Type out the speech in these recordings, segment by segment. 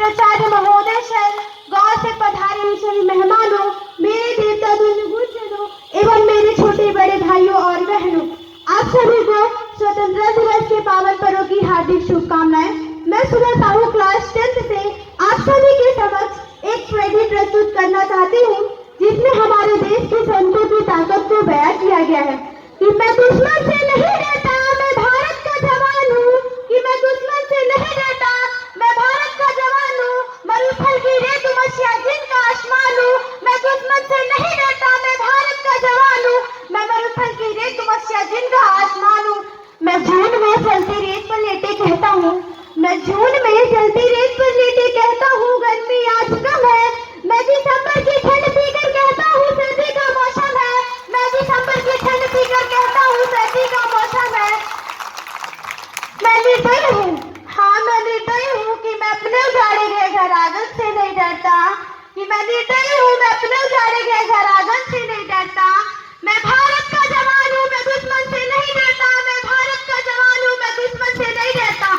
प्राचार्य महोदय सर, गांव से पधारे सभी मेहमानों, मेरे देवता गुरुजनों एवं मेरे छोटे बड़े भाइयों और बहनों, आप सभी को स्वतंत्रता दिवस के पावन पर्व की हार्दिक शुभकामनाएं। मैं सुधा साहू क्लास 10th से आप सभी के समक्ष एक पोएट्री प्रस्तुत करना चाहती हूँ, जिसमें हमारे देश के सैनिकों की ताकत को बयां किया गया है कि मैं दुश्मन से नहीं डरता, मैं भारत का जवान हूँ। कि मैं दुश्मन से नहीं डरता, मैं भारत का जवान हूँ। मरुथल की रेत मछिया जिनका आसमान हूँ। मैं दुश्मन से नहीं डरता, मैं भारत का जवान हूँ। मैं मरुथल की रेत मछिया जिनका आसमान हूँ। मैं जून में चलती रेत पर लेटे कहता हूँ, मैं जून में चलती रेत पर लेटे कहता हूँ, गर्मी आज कम है। मैं दिसंबर की ठंड पीकर कहता हूँ, सर्दी का मौसम है। मैं दिसंबर की ठंड पीकर कहता हूँ, सर्दी का मौसम है। मैं निर्दयी हूँ, हाँ मैं निर्दयी हूँ कि मैं अपने उजाड़े गए घर आंगन से नहीं डरता। कि मैं निर्दयी हूँ, मैं अपने उजाड़े गए घर आंगन से नहीं डरता। मैं भारत का जवान हूँ, मैं दुश्मन से नहीं डरता। मैं भारत का जवान हूँ, मैं दुश्मन से नहीं डरता।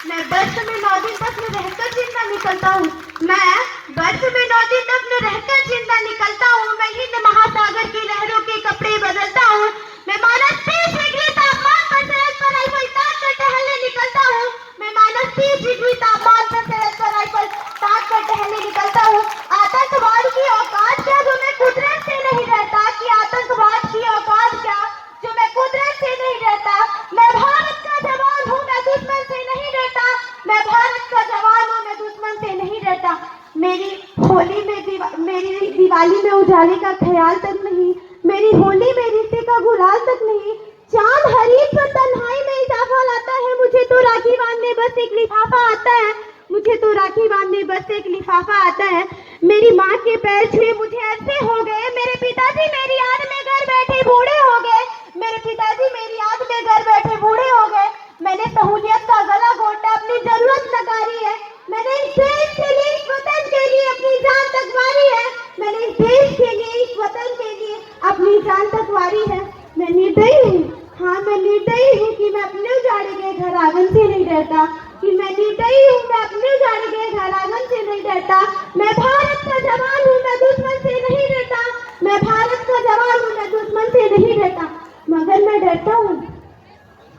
मैं वर्ष में 9 दिन तक में रहकर जिंदा निकलता हूँ। मैं वर्ष में 9 दिन तक में रहकर जिंदा निकलता हूँ। मैं हिंद महासागर की लहरों के कपड़े बदलता हूँ। मैं मानस 30 डिग्री तापमान पर सड़क पर राइफल ताक कर टहलने निकलता हूँ। मैं मानस 30 डिग्री तापमान पर सड़क पर राइफल ताक कर टहलने निकलता हूँ। आतंकवाद की औकात क्या जो मैं कुदरत से नहीं डरता। कि आतंकवाद की औकात क्या जो मैं कुदरत से नहीं डरता। मैं भारत का जवान हूँ, मैं दुश्मन से नहीं डरता। मैं भारत का जवान हूँ, मैं दुश्मन से नहीं डरता। मेरी होली में मेरी दिवाली में उजाले का ख्याल तक नहीं। मेरी होली में रिश्ते का गुलाल तक नहीं। चांद हरीफ पर तन्हाई में इजाफा लाता है। मुझे तो राखी बांधने बस एक लिफाफा आता है। मुझे तो राखी बांधने बस एक लिफाफा आता है। मेरी माँ के पैर छुए मुझे ऐसे हो गए। मेरे पिताजी मेरी याद में घर बैठे बूढ़े हो गए। मेरे पिताजी मेरी याद में घर बैठे बूढ़े हो गए। मैंने सहूलियत का गला घोटा, अपनी जरूरत नकारी है। मैंने इस देश के लिए, इस वतन के लिए अपनी जान तक वारी है। मैंने इस देश के लिए, इस वतन के लिए अपनी जान तक वारी है। मैं निर्दयी हूँ, हाँ मैं निर्दयी हूँ कि मैं अपने उजाड़े गए घर आंगन से नहीं डरता। कि मैं निर्दयी हूँ, मैं अपने उजाड़े गए घर आंगन से नहीं डरता। मैं भारत का जवान हूँ, मैं दुश्मन से नहीं डरता। मैं भारत का जवान हूँ, मैं दुश्मन से नहीं डरता। मगर मैं डरता हूँ,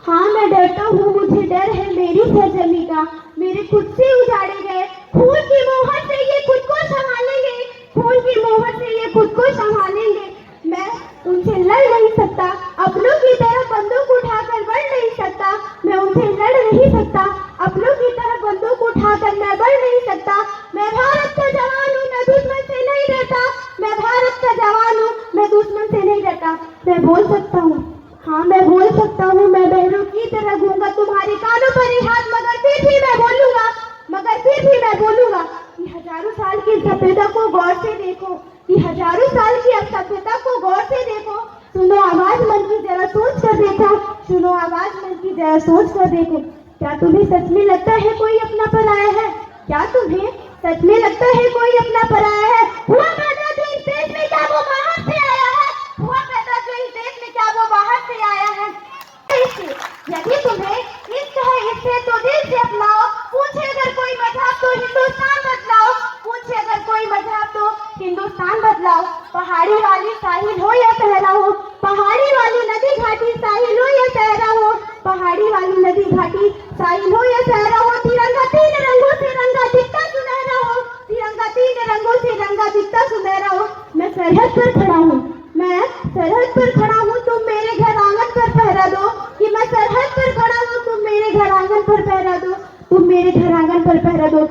हाँ मैं डरता हूँ। मुझे डर है मेरी सरजमी का, मेरे खुद से उजाड़े गए। खून की मोहर से ये खुद को संभालेंगे, खून की मोहर से ये खुद को संभालेंगे। मैं उनसे लड़ नहीं सकता, अपनों की तरह बंदूक उठाकर बढ़ नहीं सकता। मैं उनसे लड़ नहीं सकता, अपनों की तरह बंदूक उठाकर मैं बढ़ नहीं सकता। मैं भारत का जवान हूँ, मैं दुश्मन से नहीं डरता। मैं भारत का जवान हूँ, मैं दुश्मन से नहीं डरता। मैं बोल सकता हूँ, हाँ मैं बोल सकता हूँ। मैं बहरों की तरह गूंगा तुम्हारे कानों पर ही हाथ, मगर फिर भी मैं बोलूंगा, मगर फिर भी मैं बोलूंगा कि हजारों साल की सभ्यता को गौर से देखो। कि हजारों साल की सभ्यता को गौर से देखो। सुनो आवाज मन की जरा सोच कर देखो। सुनो आवाज मन की जरा सोच कर देखो। क्या तुम्हें सच में लगता है कोई अपना पराया है? क्या तुम्हें सच में लगता है कोई अपना पराया है? हुआ पैदा जो इस देश में, क्या वो बाहर से आया है? हुआ पैदा जो इस देश में, क्या वो बाहर से आया है? यदि तुम्हें इश्क है इससे तो दिल से अपनाओ। पूछे अगर कोई मजहब तो हिंदुस्तान बदलाओ। पूछे अगर कोई मजहब तो हिंदुस्तान बदलाओ। पहाड़ी वाली साहिल हो या सहरा हो, पहाड़ी वाली नदी घाटी साहिल हो या सहरा हो, पहाड़ी वाली नदी घाटी साहिल हो या सहरा हो। तिरंगा 3 रंगों से रंगा दिखता सुनहरा हो, तिरंगा 3 रंगों से रंगा दिखता सुनहरा हो। मैं सरहद पर खड़ा हूँ, मैं सरहद पर खड़ा हूँ, तुम मेरे घर आंगन पर पहरा दो। कि मैं सरहद पर खड़ा हूँ, तुम मेरे घर आंगन पर पहरा दो, तुम मेरे घर आंगन पर पहरा दो।